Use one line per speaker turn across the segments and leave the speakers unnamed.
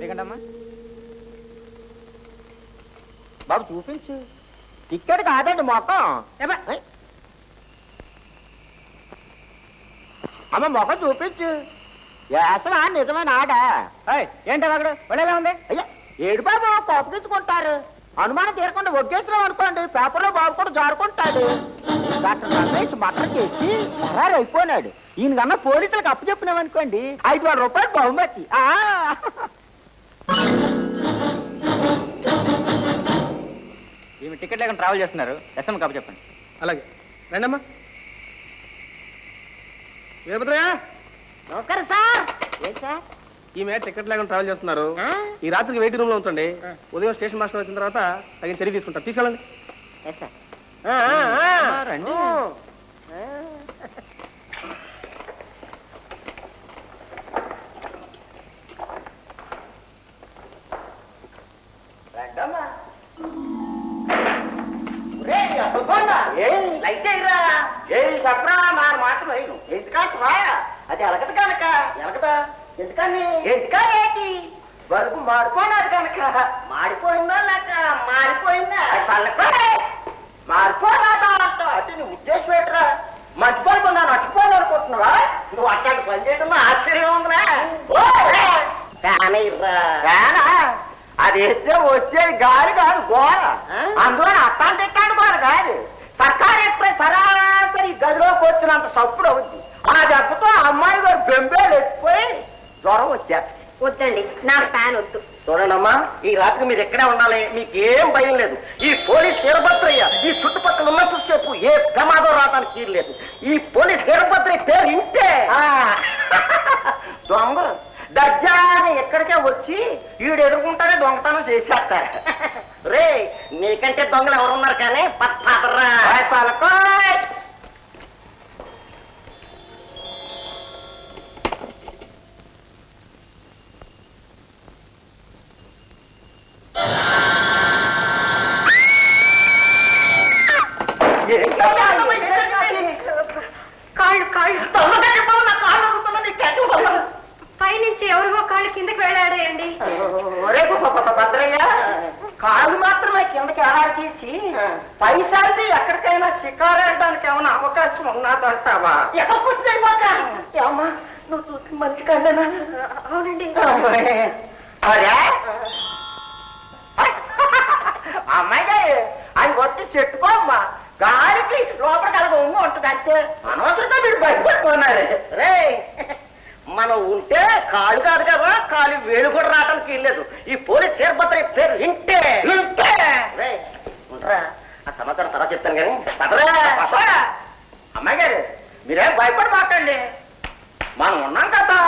దిగండమ్మా. బాబు చూపించు. టికెట్ కాదండి మొఖం. అమ్మ మొఖం చూపించు. అసలు నిజమైన ఆడా? ఏంటి అక్కడ ఒళ్ళేలా ఉంది? అయ్యా ఏడు బాబు కోపగించుకుంటారు. అనుమానం తీరకుండా ఒగ్గేస్తున్నాం అనుకోండి, పేపర్లో బాబు కూడా జారుకుంటాడు. డాక్టర్ రమేష్ మటర్ చేసి సరారు అయిపోయినాడు. ఈయన కన్నా పోలీసులకు అప్పు చెప్పినామనుకోండి 5,000 రూపాయలు బహుమతి. ఈమె టికెట్ లేకుండా ట్రావెల్ చేస్తున్నారు. ఎస్ఎం కప్పు చెప్పండి.
అలాగే రండమ్మా.
నమస్కారం సార్.
ఈమె టికెట్ లేకుండా ట్రావెల్ చేస్తున్నారు. ఈ రాత్రికి వెయిటింగ్ రూమ్ లో ఉంచండి. ఉదయం స్టేషన్ మాస్టర్ వచ్చిన తర్వాత తగిన చర్య తీసుకుంటారు. తీసుకెళ్ళండి.
అది ఎలకదు కనుక ఎలకదా ఎందుకని ఎందుకనేటి బరుగు మారిపోయినది కనుక మాడిపోయిందా లేక మారిపోయిందా మారిపోయినాదా అంట. అంటే నీ ఉద్దేశం ఏంట్రా? మంచి బరుగు నన్ను అట్టిపోయిన అనుకుంటున్నావా? నువ్వు అట్లాంటి పని చేయడం ఆశ్చర్యం ఉందిరా. అది వేస్తే వచ్చేది గాలి కాదు గోర. అందులో అట్టాన్ని తిట్టాడు గోర కాదు. సర్కారు ఎప్పుడే సరాసరి గదిలోకి వచ్చినంత సప్పుడు అవుద్ది. ఆ దెబ్బతో అమ్మాయి గారు బెంబేలు ఎక్కిపోయి జ్వరం వచ్చేస్తుంది.
వద్దండి, నాకు ఫ్యాన్ వద్దు.
చూడండమ్మా, ఈ రాత్రి మీరు ఎక్కడే ఉండాలి. మీకు ఏం భయం లేదు. ఈ పోలీస్ వీరభద్రయ్య ఈ చుట్టుపక్కల ఉన్నట్టు చెప్పు ఏ ప్రమాదం రావడానికి తీరలేదు. ఈ పోలీస్ వీరభద్రయ్య పేరు ఇంటే దొంగలు దర్జాని ఎక్కడికే వచ్చి ఈడు ఎదుర్కొంటానే దొంగతనం చేసేస్తారు. రే నీకంటే దొంగలు ఎవరున్నారు కానీ పత్తాదరా.
పైనుంచి ఎవరిగో కాళ్ళు కిందకి వెళ్ళాడేయండి.
భద్రయ్య కాళ్ళు మాత్రమే కిందకి ఆడాడి తీసి పైసారి ఎక్కడికైనా షికారేయడానికి ఏమైనా అవకాశం ఉన్నదంటావా? ఏమా నువ్వు చూసి మంచి కళ్ళేనా?
అవునండి.
అరే అమ్మాయి గారు అది వచ్చి చెట్టుకోమ్మా. గాలికి లోపల కలగ ఉంటుంది అంతే. అనవసరంగా మీరు బయటపెట్టుకున్నారు. రే మనం ఉంటే కాళ్ళు కాదు కదా, కాలు వేలు కూడా రావడానికి వెళ్ళలేదు. ఈ పోలీస్ వీరభద్రయ్య పేరు ఇంటే ఉంటారా? ఆ సమాచారం తర్వాత చెప్తాను కానీ అమ్మాయి గారు మీరేం భయపడి మాట్లాడండి, మనం ఉన్నాం కదా.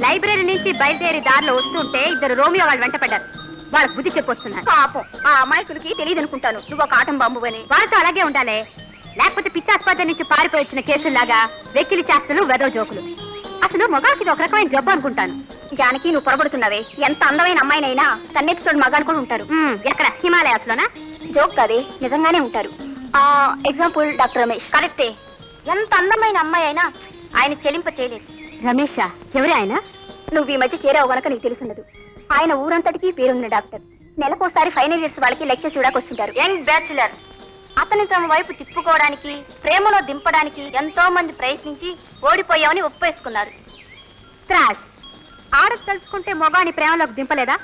లైబ్రరీ నుంచి బయలుదేరి దారిలో వస్తుంటే ఇద్దరు రోమియో వాళ్ళు వెంట పడ్డారు. వాళ్ళకి బుద్ధి చెప్పొస్తున్నారు. పాపం ఆ అమాయకులకి తెలియదు అనుకుంటాను నువ్వు ఒక ఆటం బాంబు అని. వాళ్ళతో అలాగే ఉండాలి, లేకపోతే పిచ్చాస్పత్రి నుంచి పారిపోయి వచ్చిన కేసుల్లాగా వెక్కిలి చేష్టలు వెదవ జోకులు. అసలు మగాళ్ళకి ఒక రకమైన జబ్బు అనుకుంటాను. జానకి నువ్వు పొరబడుతున్నావే. ఎంత అందమైన అమ్మాయినైనా కన్నెపిసోడ్ మగాళ్ళు కూడా ఉంటారు. ఎక్కడ హిమాలయాస్ లోనా? జోక్ కాదే, నిజంగానే ఉంటారు. Example doctor Ramesh. కరెక్టే, ఎంత అందమైన అమ్మాయి అయినా ఆయన చెలింప చేయలేదు. రమేషా? ఎవరి ఆయన? నువ్వు ఈ మధ్య చేరావు గనక నీకు తెలుసుండదు. ఆయన ఊరంతటికీ పేరున్న డాక్టర్. నెలకోసారి ఫైనల్ ఇయర్స్ వాళ్ళకి లెక్చర్ చూడకు వస్తుంటారు. Young bachelor. అతని తమ వైపు తిప్పుకోవడానికి, ప్రేమలో దింపడానికి ఎంతో మంది ప్రయత్నించి ఓడిపోయామని ఒప్పేసుకున్నారు. క్రాష్. ఆడకు తెలుసుకుంటే మొగాని ప్రేమలోకి దింపలేదా?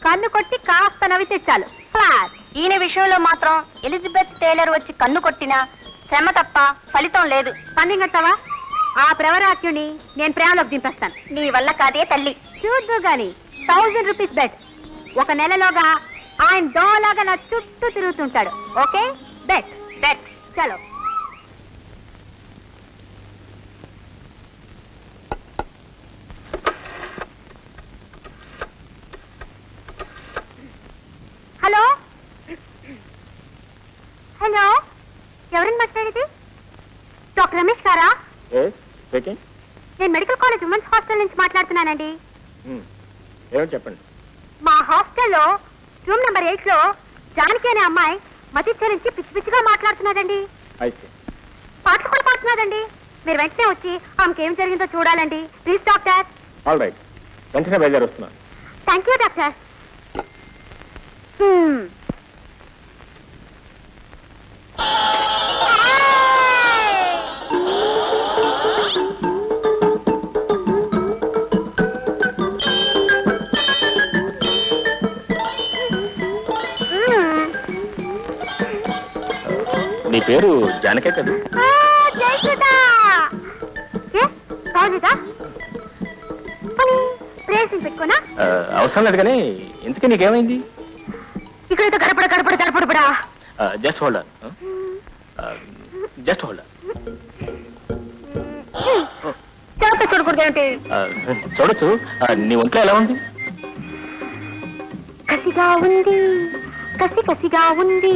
కన్ను కొట్టి కాస్త నవ్వితే చాలు ఫ్లాష్. ఈయన విషయంలో మాత్రం ఎలిజబెత్ టేలర్ వచ్చి కన్ను కొట్టినా శ్రమ తప్ప ఫలితం లేదు. పందింగట్టావా? ఆ ప్రవరాక్యుని నేను ప్రేమలోకి దింపేస్తాను. నీ వల్ల కాదే తల్లి. చూద్దు గాని 1000 రూపీస్ బెట్. ఒక నెలలోగా ఆయన దోలాగా నా చుట్టూ తిరుగుతుంటాడు. ఓకే? Bet bet. చలో. హలో ఎవరండి మాట్లాడేది? డాక్టర్ రమేష్ గారా? నేను మెడికల్ కాలేజ్ ఉమెన్స్ హాస్టల్ నుంచి మాట్లాడుతున్నానండి.
ఏమని చెప్పండి.
మా హాస్టల్లో రూమ్ నెంబర్ 8 లో జానకి అనే అమ్మాయి మధ్య నుంచి పిచ్చి పిచ్చిగా మాట్లాడుతున్నాడండి.
అయితే
పాటలు కూడా పాడుతున్నాడండి. మీరు వెంటనే వచ్చి ఆమెకి ఏం జరిగిందో చూడాలండి. Please doctor.
ఆల్ రైట్, వెంటనే బయలుదేరి వస్తున్నాను.
Thank you doctor.
నీ పేరు జానకే కదా?
పెట్టుకోనా?
అవసరం లేదు కానీ ఇంతకీ నీకేమైంది?
ఇక్కడ గడపడ గడపడ గడపడబడా.
Just hold just hold.
చూడకూడదు ఏంటి?
చూడొచ్చు. నీ ఒంట్లో ఎలా ఉంది?
కసిగా ఉంది, కసిగా ఉంది.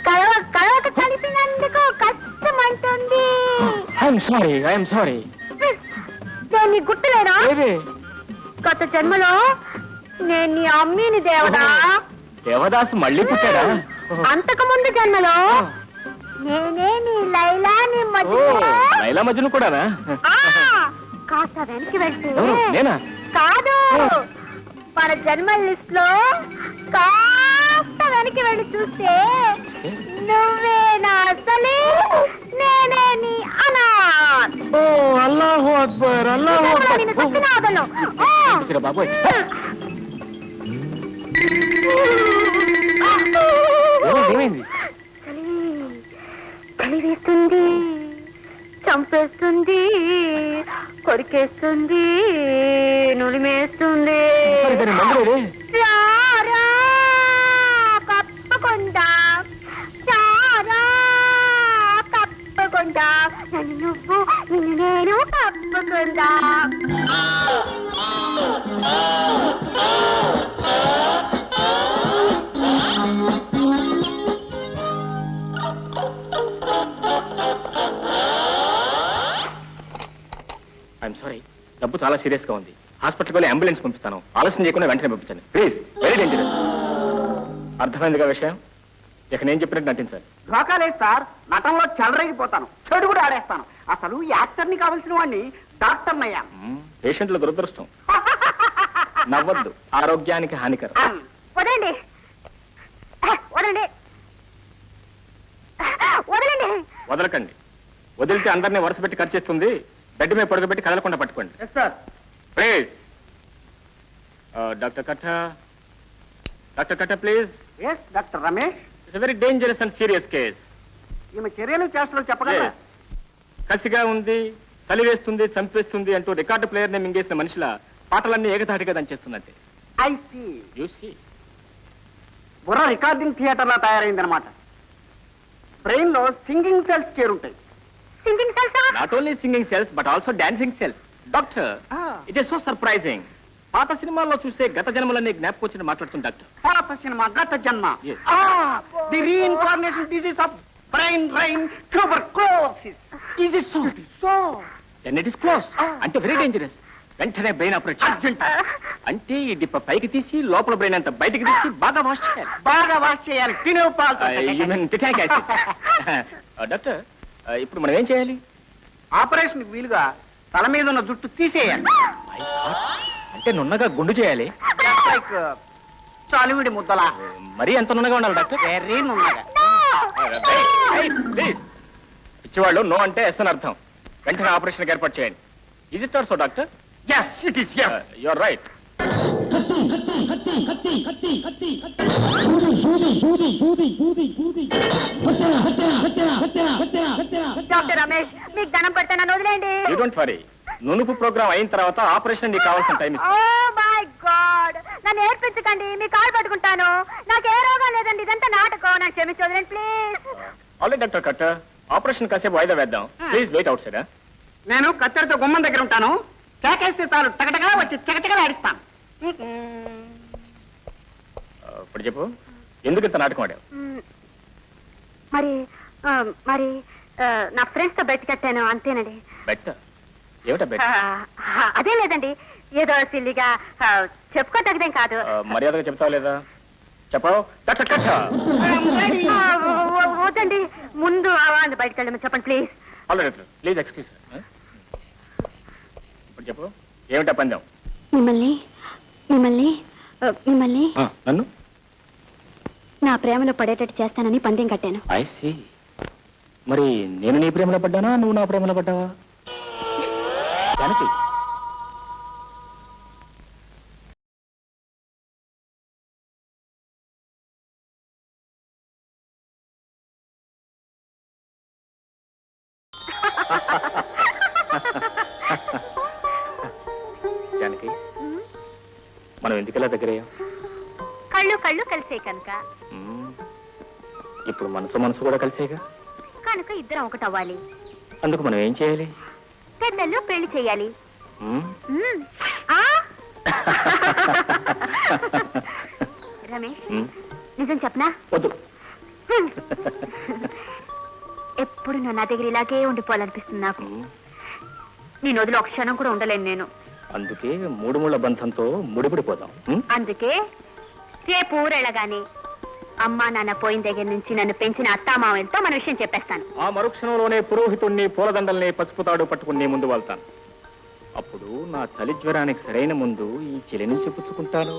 కలవక కలిపినందుకు కష్టమంటుంది.
I'm sorry.
నేను నీ గుర్తులేనా? గత జన్మలో నేను నీ అమ్మీని దేవదా.
దేవదాసు మళ్ళీ పుట్టాడా?
అంతకు ముందు జన్మలో నేనే నీ లైలా నీ
లైలా మజ్ను కూడానా?
కాస్త వెనక్కి వెళ్తే
నేనా?
కాదు, మన జన్మల లిస్ట్ లో కాస్త వెనక్కి వెళ్ళి చూస్తే నువ్వే నా అసలే, నేనే నీ అనాథ్.
ఓ అల్లాహు అక్బర్, అల్లాహు అక్బర్.
నిన్ను తప్పిన ఆదను.
బాబోయ్, ఏమైంది?
చలి వేస్తుంది, చంపేస్తుంది, కొరికేస్తుంది, నులిమేస్తుంది. రారా కప్పకుండా, రారా కప్పకుండా, నన్ను నువ్వు నిన్ను నేను కప్పకుండా.
ఐఎమ్ సారీ, డబ్బు చాలా సీరియస్ గా ఉంది. హాస్పిటల్కి వెళ్ళి అంబులెన్స్ పంపిస్తాను. ఆలస్యం చేయకుండా వెంటనే పంపించండి ప్లీజ్. Very dangerous. అర్థమైందిగా విషయం? ఇక నేను చెప్పినట్టు నటించాలి.
ధోకాలేదు సార్, నటనలో చెలరేగిపోతాను, చెడు కూడా ఆడేస్తాను. అసలు యాక్టర్ని కావాల్సిన వాడిని డాక్టర్ అయ్యాను.
పేషెంట్ల దురదృష్టం. నవ్వద్దు, ఆరోగ్యానికి హానికరం.
వదండి వదండి వదలండి.
వదలకండి. వదిలితే అందరినీ వరుస పెట్టి ఖర్చు చేస్తుంది. బెడ్ మీద పడుకోబెట్టి కదలకుండా పట్టుకోండి ప్లీజ్. డాక్టర్ కట్ట please.
Yes doctor Ramesh.
It's very dangerous and serious case.
ఈమె చర్యలు చేష్టలు చెప్పగలరా?
కసిగా ఉంది, చలి వేస్తుంది, చంపేస్తుంది అంటూ రికార్డు ప్లేయర్ ని మింగేసిన మనుషుల పాటలన్నీ ఏకధాటిగా దంచేస్తుందంటే
ఐ సీ. బుర్ర రికార్డింగ్ థియేటర్ లా తయారైందనమాట. బ్రెయిన్ లో సింగింగ్ సెల్స్ చేరుంటాయి.
సింగింగ్ సెల్సా?
Not only singing cells but also dancing cells. Doctor, it is so surprising. పాత సినిమాల్లో చూసే గత జన్మలన్నీ జ్ఞాపకం వచ్చి మాట్లాడుతుంది డాక్టర్.
పాత సినిమా గత జన్మ. The reincarnation disease of brain drain tuberculosis.
Is it so?
So
Then it is close. అంటే వెరీ డేంజరస్. వెంటనే బ్రెయిన్ ఆపరేషన్
అర్జెంట్.
అంటే ఈ డిప్ప పైకి తీసి లోపల బ్రెయిన్ అంతా బయటికి తీసి బాగా వాష్ చేయాలి.
బాగా వాష్ చేయాలి.
డాక్టర్, ఇప్పుడు మనం ఏం చేయాలి?
ఆపరేషన్ వీలుగా తల మీద ఉన్న జుట్టు తీసేయాలి.
My God. అంటే నున్నగా గుండు చేయాలి.
లైక్ చాలివిడి ముద్దలా.
మరీ ఎంత నున్నగా ఉండాలి డాక్టర్?
వెరీ నున్నగా.
పిచ్చివాళ్ళు నో అంటే ఎస్ అని అర్థం. వెంటనే ఆపరేషన్ ఏర్పాటు చేయండి. Is it also doctor?
Yes, it is. Yes.
You are right.
Doctor Ramesh, మీకు దండం పెడతా, నన్ను వదిలేండి.
You don't worry. నునుపు ప్రోగ్రామ్ అయిన తర్వాత ఆపరేషన్ నీకు కావాల్సిన టైం ఇస్తాను.
ఓ మై గాడ్, నన్ను ఏడ్పించకండి, మీ కాలు పట్టుకుంటాను. నాకు ఏ రోగం లేదండి, ఇదంతా నాటకం. నాకు క్షమించి వదిలేండి ప్లీజ్.
ఆల్రెడీ డాక్టర్ కట్, ఆపరేషన్ కాసేపు వాయిదా వేద్దాం. Please wait outside.
నేను కత్తెరతో గుమ్మం దగ్గర ఉంటాను. కేకేస్తే చాలు, టకటగా వచ్చి చకటగా ఆడిస్తాను.
ఇప్పుడు చెప్పు, ఎందుకు ఇంత నాటకం ఆడావు?
మరి మరి నా ఫ్రెండ్స్ తో బెట్ కట్టాను అంతేనండి.
బెట్ట ఏమిటా బెట్ట?
అదే లేదండి, ఏదో సిల్లిగా చెప్పుకోదగ్గదేం కాదు.
మర్యాదగా చెప్తావు లేదా? చెప్పావు.
వద్దండి, ముందు బయటకు వెళ్ళమని చెప్పండి ప్లీజ్.
Please excuse. ఇప్పుడు చెప్పు, ఏమిటా పందెం?
మిమ్మల్ని మిమ్మల్ని మిమ్మల్ని
నన్ను
నా ప్రేమలో పడేటట్టు చేస్తానని పందెం కట్టాను.
I see. మరి నేను నీ ప్రేమలో పడ్డానా, నువ్వు నా ప్రేమలో పడ్డావా? జానకి, జానకి, మనం ఎందుకలా దగ్గరయ్యాం?
కళ్ళు కళ్ళు కలిసే కనుక.
ఇప్పుడు మనసు మనసు కూడా కలిసేగా,
కనుక ఇద్దరం ఒకటవ్వాలి.
అందుకు మనం ఏం చేయాలి?
పెళ్ళల్లో పెళ్లి చేయాలి. రమేష్, నిజం చెప్పనా?
వద్దు.
ఎప్పుడు నువ్వు నా దగ్గర ఇలాగే ఉండిపోవాలనిపిస్తుంది నాకు. నేను వదిలి ఒక క్షణం కూడా ఉండలేను నేను.
అందుకే మూడు ముళ్ళ బంధంతో ముడిపడిపోదాం.
అందుకే రేపు ఊరెళ్ళగానే అమ్మా నాన్న పోయిన దగ్గర నుంచి నన్ను పెంచిన అత్తామావలతో మన విషయం చెప్పేస్తాను.
ఆ మరుక్షణంలోనే పురోహితుణ్ణి పూలదండల్ని పసుపుతాడు పట్టుకుని నీ ముందు వెళ్తాను. అప్పుడు నా చలి జ్వరానికి సరైన ముందు ఈ చెలి నుంచి పుచ్చుకుంటాను.